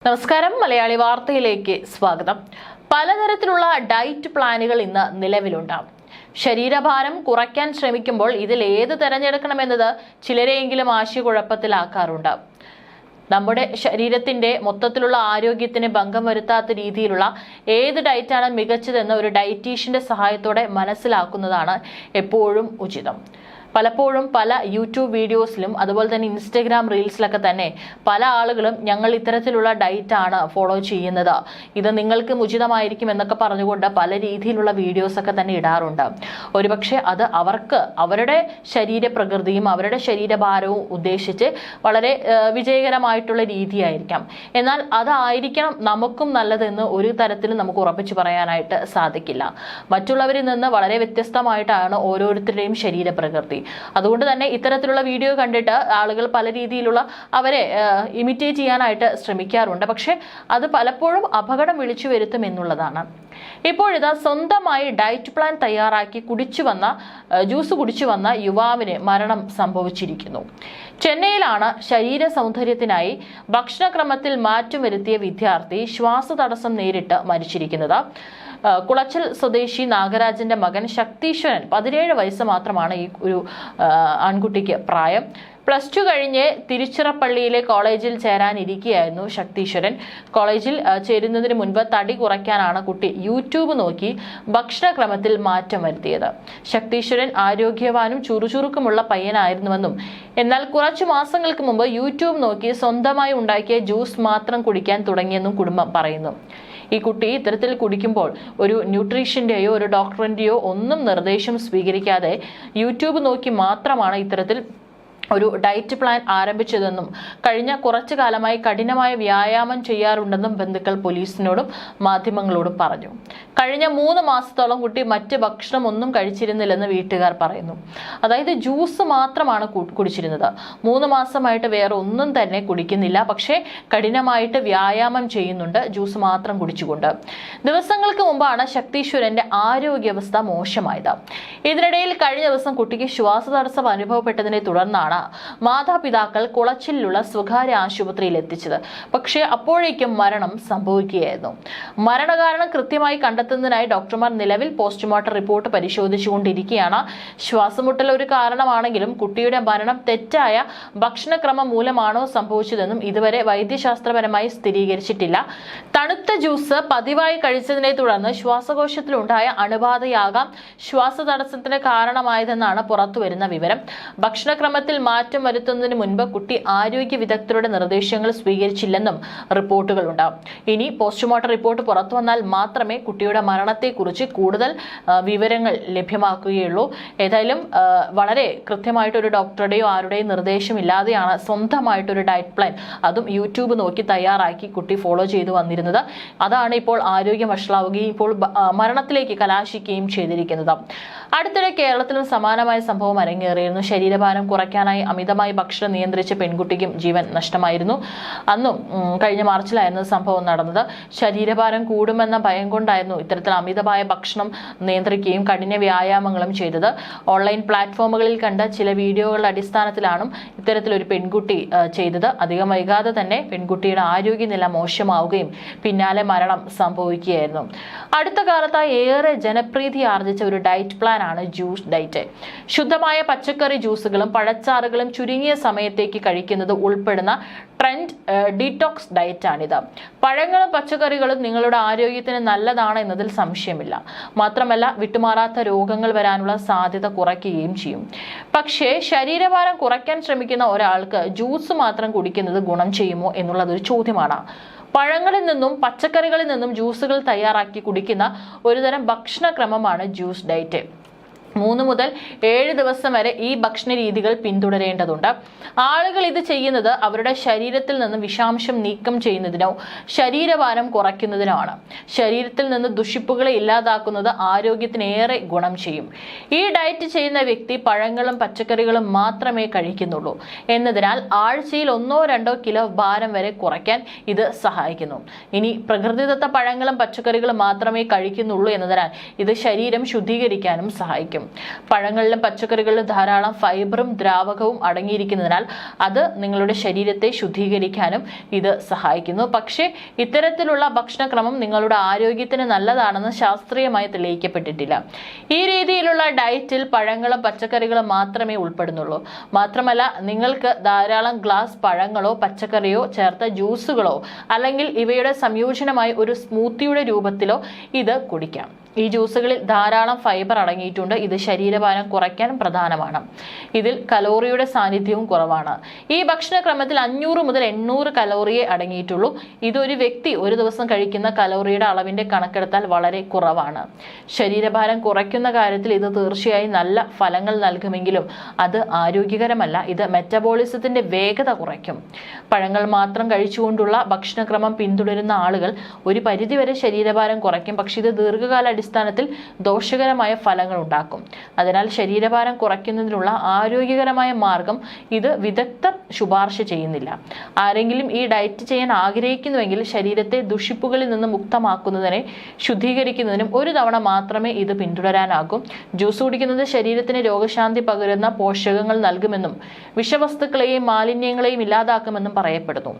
നമസ്കാരം, മലയാളി വാർത്തയിലേക്ക് സ്വാഗതം. പലതരത്തിലുള്ള ഡയറ്റ് പ്ലാനുകൾ ഇന്ന് നിലവിലുണ്ട്. ശരീരഭാരം കുറയ്ക്കാൻ ശ്രമിക്കുമ്പോൾ ഇതിൽ ഏത് തിരഞ്ഞെടുക്കണമെന്നത് ചിലരെയെങ്കിലും ആശയക്കുഴപ്പത്തിലാക്കാറുണ്ട്. നമ്മുടെ ശരീരത്തിന്റെ മൊത്തത്തിലുള്ള ആരോഗ്യത്തിന് ഭംഗം വരുത്താത്ത രീതിയിലുള്ള ഏത് ഡയറ്റാണ് മികച്ചതെന്ന് ഒരു ഡയറ്റീഷ്യന്റെ സഹായത്തോടെ മനസ്സിലാക്കുന്നതാണ് എപ്പോഴും ഉചിതം. പലപ്പോഴും പല യൂട്യൂബ് വീഡിയോസിലും അതുപോലെ തന്നെ ഇൻസ്റ്റഗ്രാം റീൽസിലൊക്കെ തന്നെ പല ആളുകളും ഞങ്ങൾ ഇത്തരത്തിലുള്ള ഡയറ്റാണ് ഫോളോ ചെയ്യുന്നത്, ഇത് നിങ്ങൾക്കും ഉചിതമായിരിക്കും എന്നൊക്കെ പറഞ്ഞുകൊണ്ട് പല രീതിയിലുള്ള വീഡിയോസൊക്കെ തന്നെ ഇടാറുണ്ട്. ഒരുപക്ഷെ അത് അവർക്ക് അവരുടെ ശരീരപ്രകൃതിയും അവരുടെ ശരീരഭാരവും ഉദ്ദേശിച്ച് വളരെ വിജയകരമായിട്ടുള്ള രീതിയായിരിക്കാം. എന്നാൽ അതായിരിക്കണം നമുക്കും നല്ലതെന്ന് ഒരു തരത്തിലും നമുക്ക് ഉറപ്പിച്ചു പറയാനായിട്ട് സാധിക്കില്ല. മറ്റുള്ളവരിൽ നിന്ന് വളരെ വ്യത്യസ്തമായിട്ടാണ് ഓരോരുത്തരുടെയും ശരീരപ്രകൃതി. അതുകൊണ്ട് തന്നെ ഇത്തരത്തിലുള്ള വീഡിയോ കണ്ടിട്ട് ആളുകൾ പല രീതിയിലുള്ള അവരെ ഇമിറ്റേറ്റ് ചെയ്യാനായിട്ട് ശ്രമിക്കാറുണ്ട്. പക്ഷെ അത് പലപ്പോഴും അപകടം വിളിച്ചു വരുത്തും എന്നുള്ളതാണ്. ഇപ്പോഴിതാ സ്വന്തമായി ഡയറ്റ് പ്ലാൻ തയ്യാറാക്കി ജ്യൂസ് കുടിച്ചു വന്ന യുവാവിന് മരണം സംഭവിച്ചിരിക്കുന്നു. ചെന്നൈയിലാണ് ശരീര സൗന്ദര്യത്തിനായി ഭക്ഷണക്രമത്തിൽ മാറ്റം വരുത്തിയ വിദ്യാർത്ഥി ശ്വാസതടസ്സം നേരിട്ട് മരിച്ചിരിക്കുന്നത്. കുളച്ചൽ സ്വദേശി നാഗരാജന്റെ മകൻ ശക്തീശ്വരൻ 17 വയസ്സ് മാത്രമാണ് ഈ ഒരു ആൺകുട്ടിക്ക് പ്രായം. +2 കഴിഞ്ഞ് തിരുച്ചിറപ്പള്ളിയിലെ കോളേജിൽ ചേരാനിരിക്കുകയായിരുന്നു ശക്തീശ്വരൻ. കോളേജിൽ ചേരുന്നതിന് മുൻപ് തടി കുറയ്ക്കാനാണ് കുട്ടി യൂട്യൂബ് നോക്കി ഭക്ഷണക്രമത്തിൽ മാറ്റം വരുത്തിയത്. ശക്തീശ്വരൻ ആരോഗ്യവാനും ചുറുചുറുക്കുമുള്ള പയ്യനായിരുന്നുവെന്നും എന്നാൽ കുറച്ചു മാസങ്ങൾക്ക് മുമ്പ് യൂട്യൂബ് നോക്കി സ്വന്തമായി ഉണ്ടാക്കിയ ജ്യൂസ് മാത്രം കുടിക്കാൻ തുടങ്ങിയെന്നും കുടുംബം പറയുന്നു. ഈ കുട്ടി ഇത്തരത്തിൽ കുടിക്കുമ്പോൾ ഒരു ന്യൂട്രീഷ്യന്റെയോ ഒരു ഡോക്ടറിന്റെയോ ഒന്നും നിർദ്ദേശം സ്വീകരിക്കാതെ യൂട്യൂബ് നോക്കി മാത്രമാണ് ഇത്തരത്തിൽ ഒരു ഡയറ്റ് പ്ലാൻ ആരംഭിച്ചതെന്നും കഴിഞ്ഞ കുറച്ചു കാലമായി കഠിനമായ വ്യായാമം ചെയ്യാറുണ്ടെന്നും ബന്ധുക്കൾ പോലീസിനോടും മാധ്യമങ്ങളോടും പറഞ്ഞു. കഴിഞ്ഞ 3 മാസത്തോളം കുട്ടി മറ്റ് ഭക്ഷണം ഒന്നും കഴിച്ചിരുന്നില്ലെന്ന് വീട്ടുകാർ പറയുന്നു. അതായത് ജ്യൂസ് മാത്രമാണ് കുടിച്ചിരുന്നത്. 3 മാസമായിട്ട് വേറെ ഒന്നും തന്നെ കുടിക്കുന്നില്ല. പക്ഷേ കഠിനമായിട്ട് വ്യായാമം ചെയ്യുന്നുണ്ട്, ജ്യൂസ് മാത്രം കുടിച്ചുകൊണ്ട്. ദിവസങ്ങൾക്ക് മുമ്പാണ് ശക്തീശ്വരന്റെ ആരോഗ്യാവസ്ഥ മോശമായത്. ഇതിനിടയിൽ കഴിഞ്ഞ ദിവസം കുട്ടിക്ക് ശ്വാസതടസ്സം അനുഭവപ്പെട്ടതിനെ തുടർന്നാണ് മാതാപിതാക്കൾ കുളച്ചിലുള്ള സ്വകാര്യ ആശുപത്രിയിൽ എത്തിച്ചത്. പക്ഷേ അപ്പോഴേക്കും മരണം സംഭവിക്കുകയായിരുന്നു. മരണകാരണം കൃത്യമായി കണ്ടെത്തുന്നതിനായി ഡോക്ടർമാർ നിലവിൽ പോസ്റ്റ്മോർട്ടം റിപ്പോർട്ട് പരിശോധിച്ചുകൊണ്ടിരിക്കുകയാണ്. ശ്വാസമുട്ടൽ ഒരു കാരണമാണെങ്കിലും കുട്ടിയുടെ മരണം തെറ്റായ ഭക്ഷണക്രമം മൂലമാണോ സംഭവിച്ചതെന്നും ഇതുവരെ വൈദ്യശാസ്ത്രപരമായി സ്ഥിരീകരിച്ചിട്ടില്ല. തണുത്ത ജ്യൂസ് പതിവായി കഴിച്ചതിനെ തുടർന്ന് ശ്വാസകോശത്തിലുണ്ടായ അണുബാധയാകാം ശ്വാസതടസ്സത്തിന് കാരണമായതെന്നാണ് പുറത്തുവരുന്ന വിവരം. ഭക്ഷണക്രമത്തിൽ മാറ്റം വരുത്തുന്നതിന് മുൻപ് കുട്ടി ആരോഗ്യ വിദഗ്ധരുടെ നിർദ്ദേശങ്ങൾ സ്വീകരിച്ചില്ലെന്നും റിപ്പോർട്ടുകളുണ്ട്. ഇനി പോസ്റ്റ്മോർട്ടം റിപ്പോർട്ട് പുറത്തു വന്നാൽ മാത്രമേ കുട്ടിയുടെ മരണത്തെക്കുറിച്ച് കൂടുതൽ വിവരങ്ങൾ ലഭ്യമാക്കുകയുള്ളൂ. ഏതായാലും വളരെ കൃത്യമായിട്ടൊരു ഡോക്ടറുടെയോ ആരുടെയും നിർദ്ദേശമില്ലാതെയാണ് സ്വന്തമായിട്ടൊരു ഡയറ്റ് പ്ലാൻ, അതും യൂട്യൂബ് നോക്കി തയ്യാറാക്കി കുട്ടി ഫോളോ ചെയ്തു വന്നിരുന്നത്. അതാണ് ഇപ്പോൾ ആരോഗ്യം വഷളാവുകയും ഇപ്പോൾ മരണത്തിലേക്ക് കലാശിക്കുകയും ചെയ്തിരിക്കുന്നത്. അടുത്തിടെ കേരളത്തിലും സമാനമായ സംഭവം അരങ്ങേറിയിരുന്നു. ശരീരഭാരം കുറയ്ക്കാനായി അമിതമായി ഭക്ഷണം നിയന്ത്രിച്ച പെൺകുട്ടിക്കും ജീവൻ നഷ്ടമായിരുന്നു. അന്നും കഴിഞ്ഞ മാർച്ചിലായിരുന്നു സംഭവം നടന്നത്. ശരീരഭാരം കൂടുമെന്ന ഭയം കൊണ്ടായിരുന്നു ഇത്തരത്തിൽ അമിതമായ ഭക്ഷണം നിയന്ത്രിക്കുകയും കഠിന വ്യായാമങ്ങളും ചെയ്തത്. ഓൺലൈൻ പ്ലാറ്റ്ഫോമുകളിൽ കണ്ട ചില വീഡിയോകളുടെ അടിസ്ഥാനത്തിലാണ് ഇത്തരത്തിലൊരു പെൺകുട്ടി ചെയ്തത്. അധികം വൈകാതെ തന്നെ പെൺകുട്ടിയുടെ ആരോഗ്യനില മോശമാവുകയും പിന്നാലെ മരണം സംഭവിക്കുകയായിരുന്നു. അടുത്ത കാലത്തായി ഏറെ ജനപ്രീതി ആർജിച്ച ഒരു ഡയറ്റ് പ്ലാൻ ആണ് ജ്യൂസ് ഡയറ്റ്. ശുദ്ധമായ പച്ചക്കറി ജ്യൂസുകളും പഴച്ചാറുകളും ചുരുങ്ങിയ സമയത്തേക്ക് കഴിക്കുന്നത് ഉൾപ്പെടുന്ന ട്രെൻഡ് ഡീറ്റോക്സ് ഡയറ്റാണിത്. പഴങ്ങളും പച്ചക്കറികളും നിങ്ങളുടെ ആരോഗ്യത്തിന് നല്ലതാണ് എന്നതിൽ സംശയമില്ല. മാത്രമല്ല വിട്ടുമാറാത്ത രോഗങ്ങൾ വരാനുള്ള സാധ്യത കുറയ്ക്കുകയും ചെയ്യും. പക്ഷേ ശരീരഭാരം കുറയ്ക്കാൻ ശ്രമിക്കുന്ന ഒരാൾക്ക് ജ്യൂസ് മാത്രം കുടിക്കുന്നത് ഗുണം ചെയ്യുമോ എന്നുള്ളതൊരു ചോദ്യമാണ്. പഴങ്ങളിൽ നിന്നും പച്ചക്കറികളിൽ നിന്നും ജ്യൂസുകൾ തയ്യാറാക്കി കുടിക്കുന്ന ഒരുതരം ഭക്ഷണക്രമമാണ് ജ്യൂസ് ഡയറ്റ്. 3 മുതൽ 7 ദിവസം വരെ ഈ ഭക്ഷണ രീതികൾ പിന്തുടരേണ്ടതുണ്ട്. ആളുകൾ ഇത് ചെയ്യുന്നത് അവരുടെ ശരീരത്തിൽ നിന്ന് വിഷാംശം നീക്കം ചെയ്യുന്നതിനോ ശരീരഭാരം കുറയ്ക്കുന്നതിനോ ആണ്. ശരീരത്തിൽ നിന്ന് ദുഷിപ്പുകളെ ഇല്ലാതാക്കുന്നത് ആരോഗ്യത്തിന് ഏറെ ഗുണം ചെയ്യും. ഈ ഡയറ്റ് ചെയ്യുന്ന വ്യക്തി പഴങ്ങളും പച്ചക്കറികളും മാത്രമേ കഴിക്കുന്നുള്ളൂ എന്നതിനാൽ ആഴ്ചയിൽ 1-2 കിലോ ഭാരം വരെ കുറയ്ക്കാൻ ഇത് സഹായിക്കുന്നു. ഇനി പ്രകൃതിദത്ത പഴങ്ങളും പച്ചക്കറികളും മാത്രമേ കഴിക്കുന്നുള്ളൂ എന്നതിനാൽ ഇത് ശരീരം ശുദ്ധീകരിക്കാനും സഹായിക്കും. കുറയ്ക്കും. പഴങ്ങളിലും പച്ചക്കറികളിലും ധാരാളം ഫൈബറും ദ്രാവകവും അടങ്ങിയിരിക്കുന്നതിനാൽ അത് നിങ്ങളുടെ ശരീരത്തെ ശുദ്ധീകരിക്കാനും ഇത് സഹായിക്കുന്നു. പക്ഷേ ഇത്തരത്തിലുള്ള ഭക്ഷണക്രമം നിങ്ങളുടെ ആരോഗ്യത്തിന് നല്ലതാണെന്ന് ശാസ്ത്രീയമായി തെളിയിക്കപ്പെട്ടിട്ടില്ല. ഈ രീതിയിലുള്ള ഡയറ്റിൽ പഴങ്ങളും പച്ചക്കറികളും മാത്രമേ ഉൾപ്പെടുന്നുള്ളൂ. മാത്രമല്ല, നിങ്ങൾക്ക് ധാരാളം ഗ്ലാസ് പഴങ്ങളോ പച്ചക്കറിയോ ചേർത്ത ജ്യൂസുകളോ അല്ലെങ്കിൽ ഇവയുടെ സംയോജനമായി ഒരു സ്മൂത്തിയുടെ രൂപത്തിലോ ഇത് കുടിക്കാം. ഈ ജ്യൂസുകളിൽ ധാരാളം ഫൈബർ അടങ്ങിയിട്ടുണ്ട്. ഇത് ശരീരഭാരം കുറയ്ക്കാൻ പ്രധാനമാണ്. ഇതിൽ കലോറിയുടെ സാന്നിധ്യവും കുറവാണ്. ഈ ഭക്ഷണക്രമത്തിൽ 500 മുതൽ 800 കലോറിയേ അടങ്ങിയിട്ടുള്ളൂ. ഇതൊരു വ്യക്തി ഒരു ദിവസം കഴിക്കുന്ന കലോറിയുടെ അളവിന്റെ കണക്കെടുത്താൽ വളരെ കുറവാണ്. ശരീരഭാരം കുറയ്ക്കുന്ന കാര്യത്തിൽ ഇത് തീർച്ചയായും നല്ല ഫലങ്ങൾ നൽകുമെങ്കിലും അത് ആരോഗ്യകരമല്ല. ഇത് മെറ്റബോളിസത്തിന്റെ വേഗത കുറയ്ക്കും. പഴങ്ങൾ മാത്രം കഴിച്ചുകൊണ്ടുള്ള ഭക്ഷണക്രമം പിന്തുടരുന്ന ആളുകൾ ഒരു പരിധിവരെ ശരീരഭാരം കുറയ്ക്കും. പക്ഷേ ഇത് ദീർഘകാല അടിസ്ഥാനത്തിൽ ദോഷകരമായ ഫലങ്ങൾ ഉണ്ടാക്കും. അതിനാൽ ശരീരഭാരം കുറയ്ക്കുന്നതിനുള്ള ആരോഗ്യകരമായ മാർഗം ഇത് വിദഗ്ധർ ശുപാർശ ചെയ്യുന്നില്ല. ആരെങ്കിലും ഈ ഡയറ്റ് ചെയ്യാൻ ആഗ്രഹിക്കുന്നുവെങ്കിൽ ശരീരത്തെ ദുഷിപ്പുകളിൽ നിന്ന് മുക്തമാക്കുന്നതിനെ ശുദ്ധീകരിക്കുന്നതിനും ഒരു തവണ മാത്രമേ ഇത് പിന്തുടരാനാകൂ. ജ്യൂസ് കുടിക്കുന്നത് ശരീരത്തിന് രോഗശാന്തി പകരുന്ന പോഷകങ്ങൾ നൽകുമെന്നും വിഷവസ്തുക്കളെയും മാലിന്യങ്ങളെയും ഇല്ലാതാക്കുമെന്നും പറയപ്പെടുന്നു.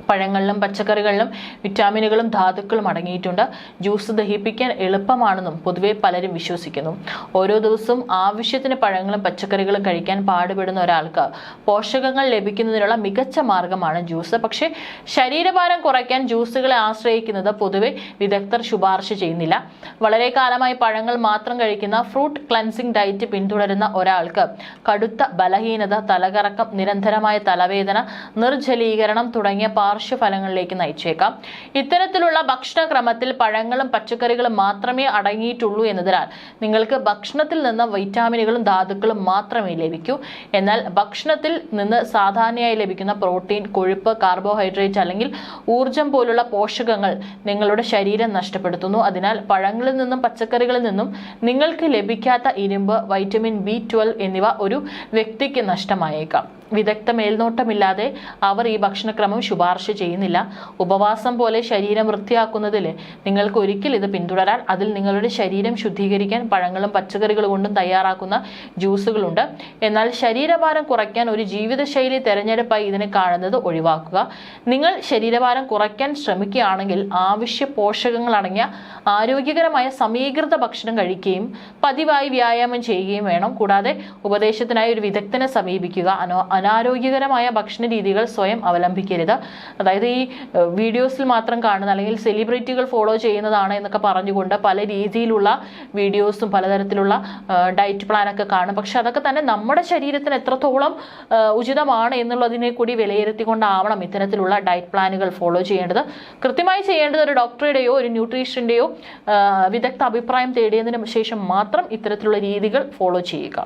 പഴങ്ങളിലും പച്ചക്കറികളിലും വിറ്റാമിനുകളും ധാതുക്കളും അടങ്ങിയിട്ടുണ്ട്. ജ്യൂസ് ദഹിപ്പിക്കാൻ എളുപ്പമാണെന്നും പൊതുവെ പലരും വിശ്വസിക്കുന്നു. ഓരോ ദിവസവും ആവശ്യത്തിന് പഴങ്ങളും പച്ചക്കറികളും കഴിക്കാൻ പാടുപെടുന്ന ഒരാൾക്ക് പോഷകങ്ങൾ ലഭിക്കുന്നതിനുള്ള മികച്ച മാർഗമാണ് ജ്യൂസ്. പക്ഷേ ശരീരഭാരം കുറയ്ക്കാൻ ജ്യൂസുകളെ ആശ്രയിക്കുന്നത് പൊതുവെ വിദഗ്ധർ ശുപാർശ ചെയ്യുന്നില്ല. വളരെ കാലമായി പഴങ്ങൾ മാത്രം കഴിക്കുന്ന ഫ്രൂട്ട് ക്ലൻസിംഗ് ഡയറ്റ് പിന്തുടരുന്ന ഒരാൾക്ക് കടുത്ത ബലഹീനത, തലകറക്കം, നിരന്തരമായ തലവേദന, നിർജ്ജലീകരണം തുടങ്ങിയ പാർശ്വഫലങ്ങളിലേക്ക് നയിച്ചേക്കാം. ഇത്തരത്തിലുള്ള ഭക്ഷണക്രമത്തിൽ പഴങ്ങളും പച്ചക്കറികളും മാത്രമേ അടങ്ങിയിട്ടുള്ളൂ എന്നതിനാൽ നിങ്ങൾക്ക് ഭക്ഷണത്തിൽ നിന്ന് വൈറ്റാമിനുകളും ധാതുക്കളും മാത്രമേ ലഭിക്കൂ. എന്നാൽ ഭക്ഷണത്തിൽ നിന്ന് സാധാരണയായി ലഭിക്കുന്ന പ്രോട്ടീൻ, കൊഴുപ്പ്, കാർബോഹൈഡ്രേറ്റ് അല്ലെങ്കിൽ ഊർജം പോലുള്ള പോഷകങ്ങൾ നിങ്ങളുടെ ശരീരം നഷ്ടപ്പെടുത്തുന്നു. അതിനാൽ പഴങ്ങളിൽ നിന്നും പച്ചക്കറികളിൽ നിന്നും നിങ്ങൾക്ക് ലഭിക്കാത്ത ഇരുമ്പ്, വൈറ്റമിൻ B12 എന്നിവ ഒരു വ്യക്തിക്ക് നഷ്ടമായേക്കാം. വിദഗ്ധ മേൽനോട്ടമില്ലാതെ അവർ ഈ ഭക്ഷണക്രമം ശുപാർശ ചെയ്യുന്നില്ല. ഉപവാസം പോലെ ശരീരം വൃത്തിയാക്കുന്നതിൽ നിങ്ങൾക്ക് ഒരിക്കൽ ഇത് പിന്തുടരാൻ. അതിൽ നിങ്ങളുടെ ശരീരം ശുദ്ധീകരിക്കാൻ പഴങ്ങളും പച്ചക്കറികളും കൊണ്ടും തയ്യാറാക്കുന്ന ജ്യൂസുകളുണ്ട്. എന്നാൽ ശരീരഭാരം കുറയ്ക്കാൻ ഒരു ജീവിതശൈലി തെരഞ്ഞെടുപ്പായി ഇതിനെ കാണുന്നത് ഒഴിവാക്കുക. നിങ്ങൾ ശരീരഭാരം കുറയ്ക്കാൻ ശ്രമിക്കുകയാണെങ്കിൽ ആവശ്യ പോഷകങ്ങൾ അടങ്ങിയ ആരോഗ്യകരമായ സമീകൃത ഭക്ഷണം കഴിക്കുകയും പതിവായി വ്യായാമം ചെയ്യുകയും വേണം. കൂടാതെ ഉപദേശത്തിനായി ഒരു വിദഗ്ധനെ സമീപിക്കുക. അനാരോഗ്യകരമായ ഭക്ഷണ രീതികൾ സ്വയം അവലംബിക്കരുത്. അതായത് ഈ വീഡിയോസിൽ മാത്രം കാണുന്ന അല്ലെങ്കിൽ സെലിബ്രിറ്റികൾ ഫോളോ ചെയ്യുന്നതാണ് എന്നൊക്കെ പറഞ്ഞുകൊണ്ട് പല രീതിയിലുള്ള വീഡിയോസും പലതരത്തിലുള്ള ഡയറ്റ് പ്ലാനൊക്കെ കാണും. പക്ഷെ അതൊക്കെ തന്നെ നമ്മുടെ ശരീരത്തിന് എത്രത്തോളം ഉചിതമാണ് എന്നുള്ളതിനെ കൂടി വിലയിരുത്തിക്കൊണ്ടാവണം ഇത്തരത്തിലുള്ള ഡയറ്റ് പ്ലാനുകൾ ഫോളോ ചെയ്യേണ്ടത്. കൃത്യമായി ചെയ്യേണ്ടത് ഒരു ഡോക്ടറുടെയോ ഒരു ന്യൂട്രീഷ്യൻ്റെയോ വിദഗ്ധ അഭിപ്രായം തേടിയതിനു ശേഷം മാത്രം ഇത്തരത്തിലുള്ള രീതികൾ ഫോളോ ചെയ്യുക.